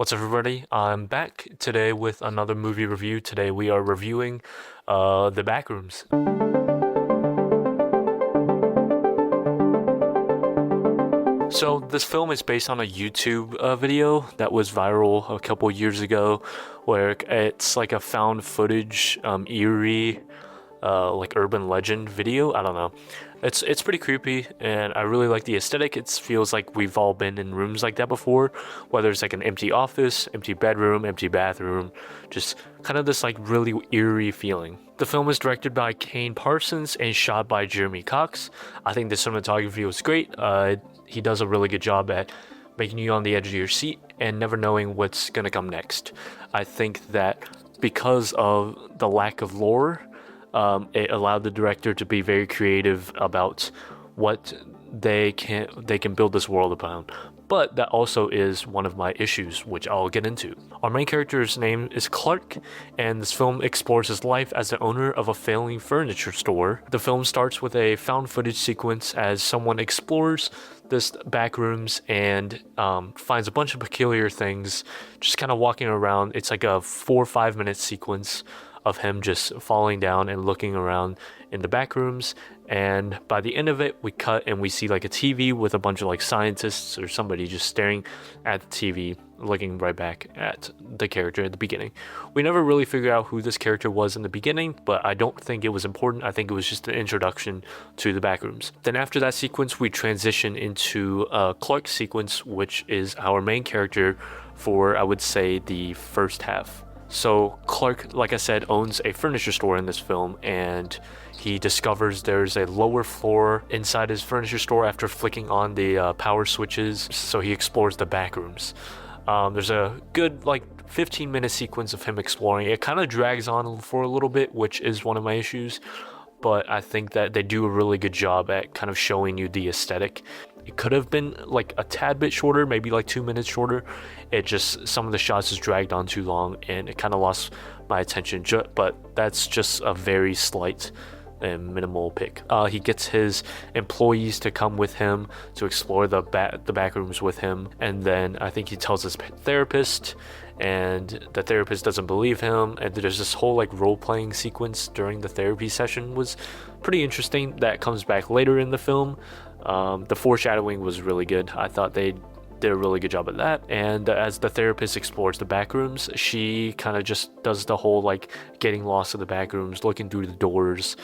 What's up, everybody? I'm back today with another movie review. Today we are reviewing The Backrooms. So this film is based on a YouTube video that was viral a couple years ago, where it's like a found footage, eerie, like urban legend video. I don't know. It's pretty creepy, and I really like the aesthetic. It feels like we've all been in rooms like that before, whether it's like an empty office, empty bedroom, empty bathroom, just kind of this like really eerie feeling. The film is directed by Kane Parsons and shot by Jeremy Cox. I think the cinematography was great. He does a really good job at making you on the edge of your seat and never knowing what's gonna come next. I think that because of the lack of lore, it allowed the director to be very creative about what they can build this world upon. But that also is one of my issues, which I'll get into. Our main character's name is Clark, and this film explores his life as the owner of a failing furniture store. The film starts with a found footage sequence as someone explores this back rooms and finds a bunch of peculiar things, just kind of walking around. It's like a 4 or 5 minute sequence of him just falling down and looking around in the back rooms, and by the end of it we cut and we see like a TV with a bunch of like scientists or somebody just staring at the TV, looking right back at the character at the beginning. We never really figured out who this character was in the beginning, but I don't think it was important. I think it was just an introduction to the back rooms. Then after that sequence we transition into Clark's sequence, which is our main character for, I would say, the first half. So Clark, like I said, owns a furniture store in this film, and he discovers there's a lower floor inside his furniture store after flicking on the power switches. So he explores the back rooms. There's a good like 15-minute sequence of him exploring. It kind of drags on for a little bit, which is one of my issues, but I think that they do a really good job at kind of showing you the aesthetic. It could have been like a tad bit shorter, maybe like 2 minutes shorter. It just, some of the shots just dragged on too long and it kind of lost my attention, but that's just a very slight and minimal pick. He gets his employees to come with him to explore the back rooms with him, and then I think he tells his therapist, and the therapist doesn't believe him, and there's this whole like role-playing sequence during the therapy session. Was pretty interesting. That comes back later in the film. The foreshadowing was really good. I thought they did a really good job at that. And as the therapist explores the back rooms, she kind of just does the whole like getting lost in the back rooms, looking through the doors,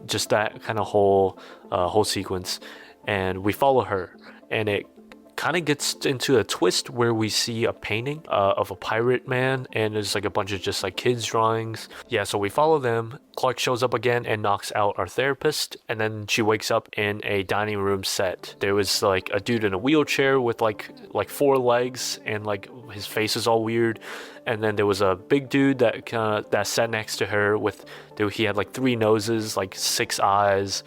just that kind of whole sequence. And we follow her, and it kind of gets into a twist where we see a painting of a pirate man, and there's like a bunch of just like kids drawings. Yeah, so we follow them. Clark shows up again and knocks out our therapist, and then she wakes up in a dining room set. There was like a dude in a wheelchair with like 4 legs, and like his face is all weird. And then there was a big dude that sat next to her he had like 3 noses, like 6 eyes.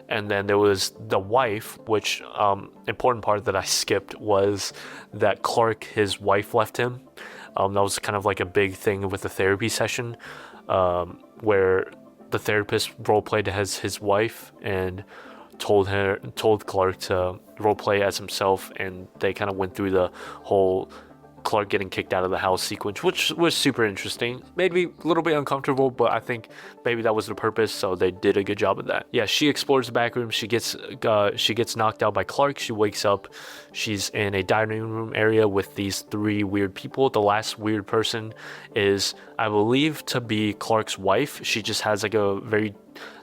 And then there was the wife, which important part that I skipped was that Clark, his wife, left him. That was kind of like a big thing with the therapy session, where the therapist roleplayed as his wife and told Clark to roleplay as himself, and they kind of went through the whole Clark getting kicked out of the house sequence, which was super interesting. Made me a little bit uncomfortable, but I think maybe that was the purpose, so they did a good job of that. Yeah, she explores the back room. She gets knocked out by Clark. She wakes up. She's in a dining room area with these 3 weird people. The last weird person is, I believe, to be Clark's wife. She just has like a very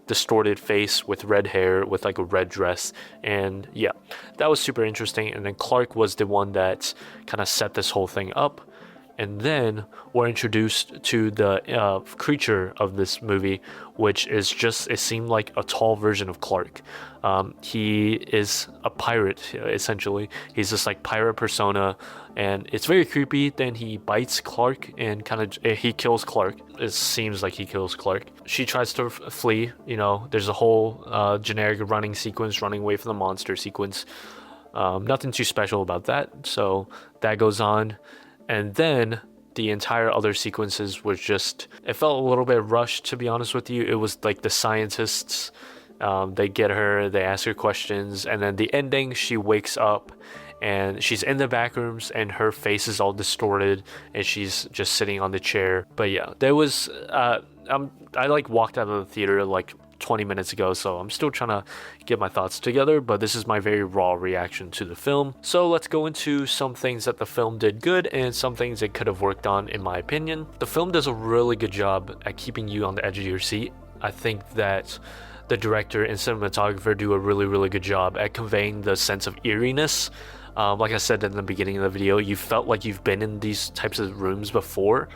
distorted face with red hair, with like a red dress, and yeah, that was super interesting. And then Clark was the one that kind of set this whole thing up, and then we're introduced to the creature of this movie, which is just, it seemed like a tall version of Clark. He is a pirate, essentially. He's this like pirate persona, and it's very creepy. Then he bites Clark and he kills Clark. It seems like he kills Clark. She tries to flee. There's a whole generic running away from the monster sequence. Nothing too special about that. So that goes on. And then the entire other sequences were just, it felt a little bit rushed, to be honest with you. It was like the scientists, they get her, they ask her questions, and then the ending, she wakes up and she's in the back rooms, and her face is all distorted, and she's just sitting on the chair. But yeah, there was I like walked out of the theater like 20 minutes ago, so I'm still trying to get my thoughts together, but this is my very raw reaction to the film. So let's go into some things that the film did good and some things it could have worked on, in my opinion. The film does a really good job at keeping you on the edge of your seat. I think that the director and cinematographer do a really good job at conveying the sense of eeriness. Like I said in the beginning of the video, you felt like you've been in these types of rooms before.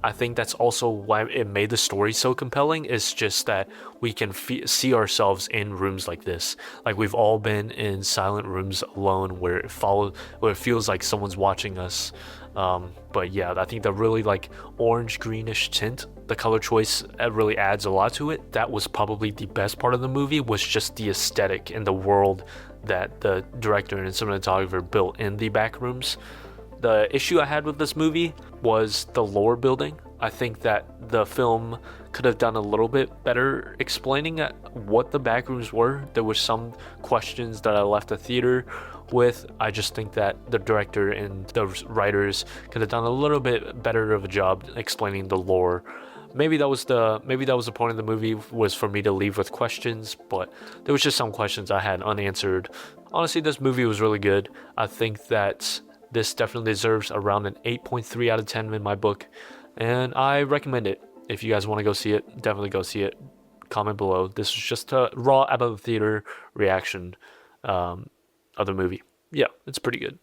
I think that's also why it made the story so compelling. It's just that we can see ourselves in rooms like this. Like we've all been in silent rooms alone where it feels like someone's watching us. But yeah, I think the really like orange greenish tint, the color choice, really adds a lot to it. That was probably the best part of the movie, was just the aesthetic and the world that the director and cinematographer built in the back rooms. The issue I had with this movie was the lore building. I think that the film could have done a little bit better explaining what the backrooms were. There were some questions that I left the theater with. I just think that the director and the writers could have done a little bit better of a job explaining the lore. Maybe that was the point of the movie, was for me to leave with questions, but there was just some questions I had unanswered. Honestly, this movie was really good. I think that this definitely deserves around an 8.3 out of 10 in my book, and I recommend it. If you guys want to go see it, definitely go see it. Comment below. This is just a raw out of the theater reaction of the movie. Yeah, it's pretty good.